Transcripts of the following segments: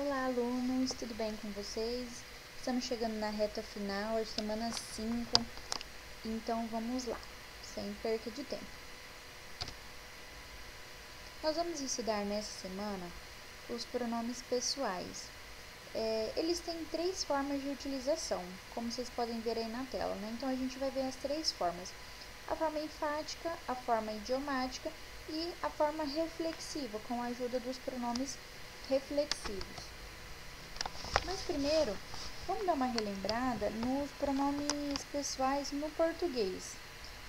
Olá, alunos, tudo bem com vocês? Estamos chegando na reta final, a semana 5, então vamos lá, sem perca de tempo. Nós vamos estudar nessa semana os pronomes pessoais. Eles têm 3 formas de utilização, como vocês podem ver aí na tela, né? Então a gente vai ver as 3 formas: a forma enfática, a forma idiomática e a forma reflexiva, com a ajuda dos pronomes reflexivos. Mas primeiro, vamos dar uma relembrada nos pronomes pessoais no português,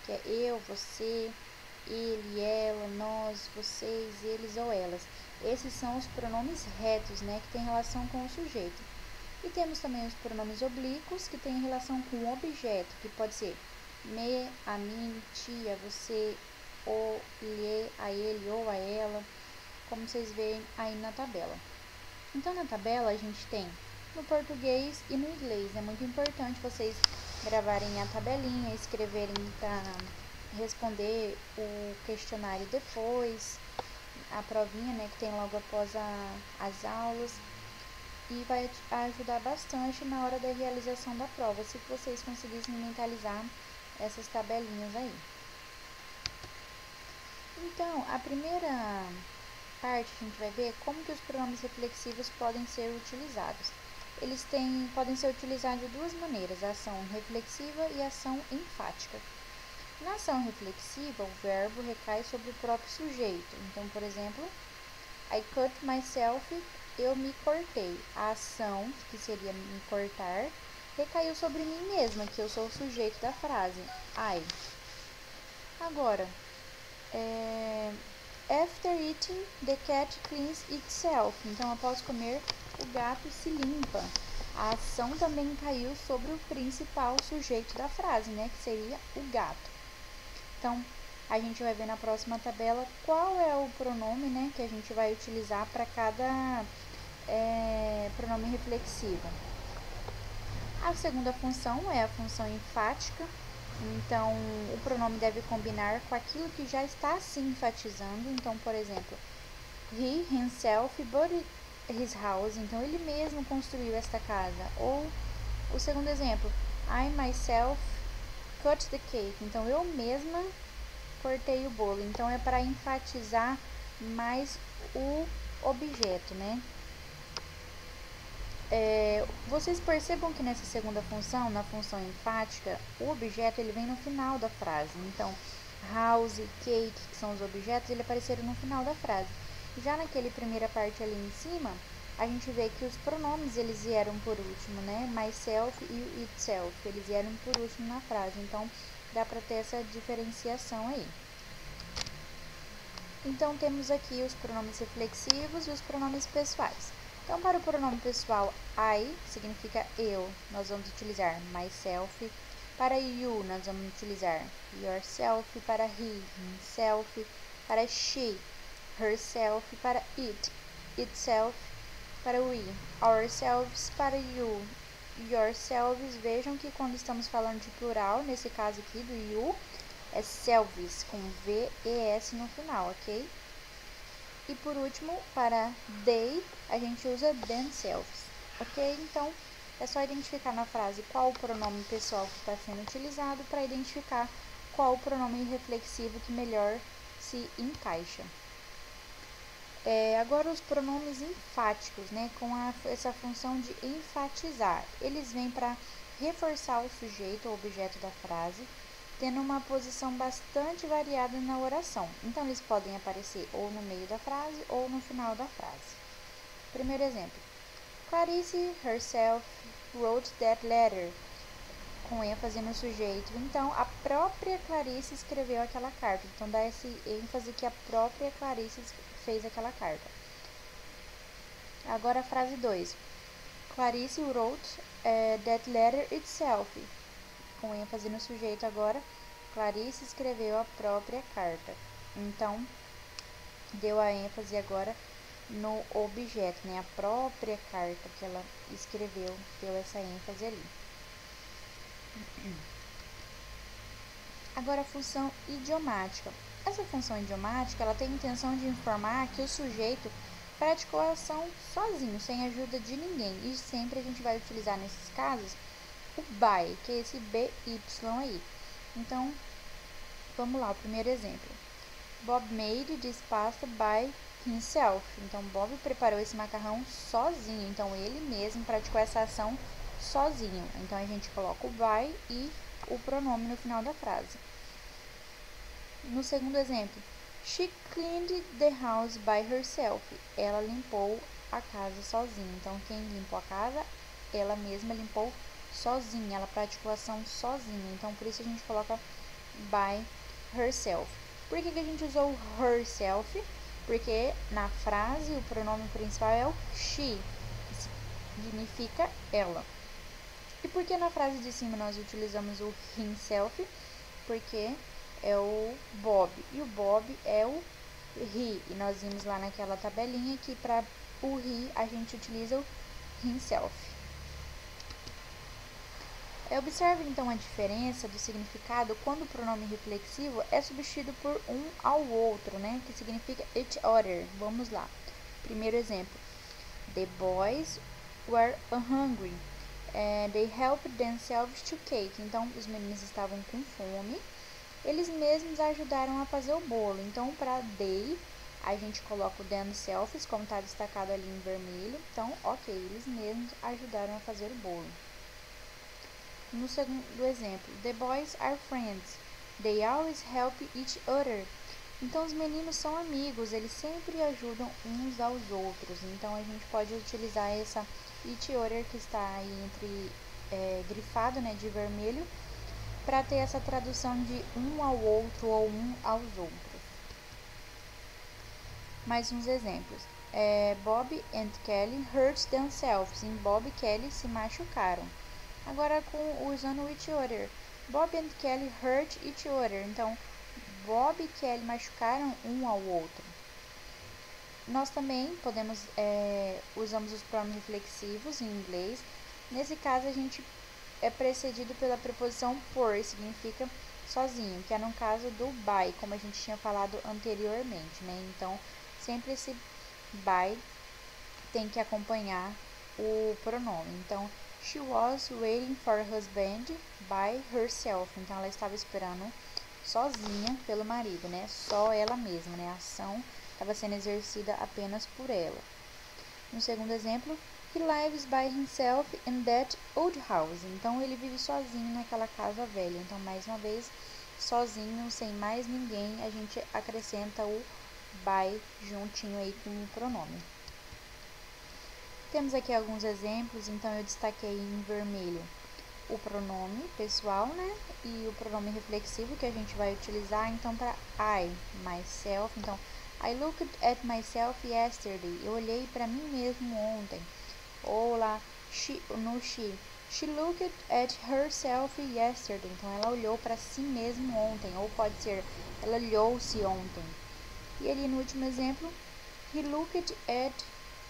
que é eu, você, ele, ela, nós, vocês, eles ou elas. Esses são os pronomes retos, né, que tem relação com o sujeito. E temos também os pronomes oblíquos, que tem relação com o objeto, que pode ser me, a mim, ti, a você, o, lhe, a ele ou a ela, como vocês veem aí na tabela. Então, na tabela, a gente tem no português e no inglês. É muito importante vocês gravarem a tabelinha, escreverem para responder o questionário depois, a provinha, né, que tem logo após as aulas. E vai ajudar bastante na hora da realização da prova, se vocês conseguissem mentalizar essas tabelinhas aí. Então, a primeira parte a gente vai ver como que os pronomes reflexivos podem ser utilizados. Eles podem ser utilizados de duas maneiras, a ação reflexiva e a ação enfática. Na ação reflexiva, o verbo recai sobre o próprio sujeito. Então, por exemplo, I cut myself, eu me cortei. A ação, que seria me cortar, recaiu sobre mim mesma, que eu sou o sujeito da frase, I. Agora, after eating, the cat cleans itself. Então, após comer, o gato se limpa. A ação também caiu sobre o principal sujeito da frase, né? Que seria o gato. Então, a gente vai ver na próxima tabela qual é o pronome, né? Que a gente vai utilizar para cada pronome reflexivo. A segunda função é a função enfática. Então, o pronome deve combinar com aquilo que já está se enfatizando. Então, por exemplo, he himself bought his house. Então, ele mesmo construiu esta casa. Ou o segundo exemplo, I myself cut the cake. Então, eu mesma cortei o bolo. Então, é para enfatizar mais o objeto, né? Vocês percebam que nessa segunda função, na função enfática, o objeto ele vem no final da frase. Então, house, cake, que são os objetos, eles apareceram no final da frase. Já naquela primeira parte ali em cima, a gente vê que os pronomes eles vieram por último, né? Myself e itself, eles vieram por último na frase. Então, dá para ter essa diferenciação aí. Então, temos aqui os pronomes reflexivos e os pronomes pessoais. Então, para o pronome pessoal, I significa eu, nós vamos utilizar myself. Para you, nós vamos utilizar yourself. Para he, himself. Para she, herself. Para it, itself. Para we, ourselves. Para you, yourselves. Vejam que quando estamos falando de plural, nesse caso aqui do you, é selves, com V-E-S no final, ok? E por último, para they, a gente usa themselves, ok? Então, é só identificar na frase qual o pronome pessoal que está sendo utilizado para identificar qual o pronome reflexivo que melhor se encaixa. Agora, os pronomes enfáticos, né? Com essa função de enfatizar. Eles vêm para reforçar o sujeito ou objeto da frase, tendo uma posição bastante variada na oração. Então, eles podem aparecer ou no meio da frase ou no final da frase. Primeiro exemplo. Clarice herself wrote that letter. Com ênfase no sujeito. Então, a própria Clarice escreveu aquela carta. Então, dá esse ênfase que a própria Clarice fez aquela carta. Agora, a frase 2. Clarice wrote that letter itself. Com ênfase no sujeito agora, Clarice escreveu a própria carta. Então, deu a ênfase agora no objeto, né? A própria carta que ela escreveu, deu essa ênfase ali. Agora, a função idiomática. Essa função idiomática, ela tem a intenção de informar que o sujeito praticou a ação sozinho, sem ajuda de ninguém. E sempre a gente vai utilizar nesses casos o by, que é esse BY aí. Então, vamos lá, o primeiro exemplo. Bob made this pasta by himself. Então, Bob preparou esse macarrão sozinho. Então, ele mesmo praticou essa ação sozinho. Então, a gente coloca o by e o pronome no final da frase. No segundo exemplo, she cleaned the house by herself. Ela limpou a casa sozinha. Então, quem limpou a casa? Ela mesma limpou sozinha. Ela praticou a ação sozinha. Então, por isso a gente coloca by herself. Por que a gente usou herself? Porque na frase o pronome principal é o she, que significa ela. E por que na frase de cima nós utilizamos o himself? Porque é o Bob, e o Bob é o he, e nós vimos lá naquela tabelinha que para o he a gente utiliza o himself. Observe então a diferença do significado quando o pronome reflexivo é substituído por um ao outro, né? Que significa each other. Vamos lá. Primeiro exemplo. The boys were hungry. They helped themselves to cake. Então, os meninos estavam com fome. Eles mesmos ajudaram a fazer o bolo. Então, para they, a gente coloca o themselves, como está destacado ali em vermelho. Então, ok, eles mesmos ajudaram a fazer o bolo. No segundo exemplo, the boys are friends. They always help each other. Então, os meninos são amigos, eles sempre ajudam uns aos outros. Então, a gente pode utilizar essa each other que está aí entre grifado, né, de vermelho, para ter essa tradução de um ao outro ou um aos outros. Mais uns exemplos. Bob and Kelly hurt themselves. Em Bob e Kelly se machucaram. Agora, usando each other. Bob and Kelly hurt each other. Então, Bob e Kelly machucaram um ao outro. Nós também usamos os pronomes reflexivos em inglês. Nesse caso, a gente é precedido pela preposição por, significa sozinho, que é no caso do by, como a gente tinha falado anteriormente, né? Então, sempre esse by tem que acompanhar o pronome. Então, she was waiting for her husband by herself. Então, ela estava esperando sozinha pelo marido, né? Só ela mesma, né? A ação estava sendo exercida apenas por ela. No segundo exemplo, he lives by himself in that old house. Então, ele vive sozinho naquela casa velha. Então, mais uma vez, sozinho, sem mais ninguém, a gente acrescenta o by juntinho aí com o pronome. Temos aqui alguns exemplos, então eu destaquei em vermelho o pronome pessoal, né? E o pronome reflexivo que a gente vai utilizar, então, para I, myself. Então, I looked at myself yesterday. Eu olhei para mim mesmo ontem. Ou lá, she. She looked at herself yesterday. Então, ela olhou para si mesmo ontem. Ou pode ser, ela olhou-se ontem. E ali no último exemplo, he looked at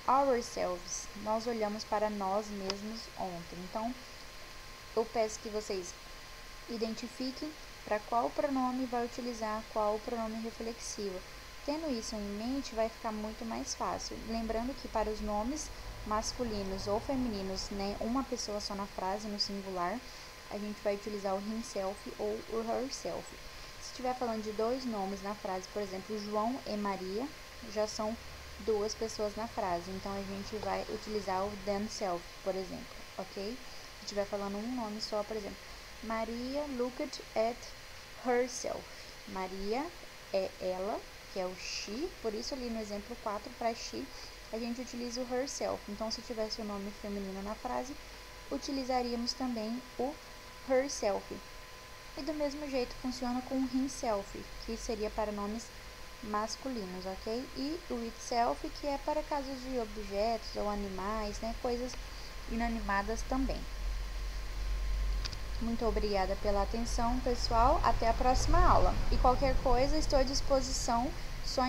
ourselves. Nós olhamos para nós mesmos ontem. Então, eu peço que vocês identifiquem para qual pronome vai utilizar qual pronome reflexivo. Tendo isso em mente, vai ficar muito mais fácil. Lembrando que para os nomes masculinos ou femininos, né, uma pessoa só na frase, no singular, a gente vai utilizar o himself ou o herself. Se estiver falando de dois nomes na frase, por exemplo, João e Maria, já são duas pessoas na frase. Então, a gente vai utilizar o themselves, por exemplo, ok? Se estiver falando um nome só, por exemplo, Maria looked at herself. Maria é ela, que é o she, por isso ali no exemplo 4, para she, a gente utiliza o herself. Então, se tivesse o nome feminino na frase, utilizaríamos também o herself. E do mesmo jeito funciona com o himself, que seria para nomes masculinos, ok? E o itself, que é para casos de objetos ou animais, né? Coisas inanimadas também. Muito obrigada pela atenção, pessoal. Até a próxima aula. E qualquer coisa, estou à disposição. Só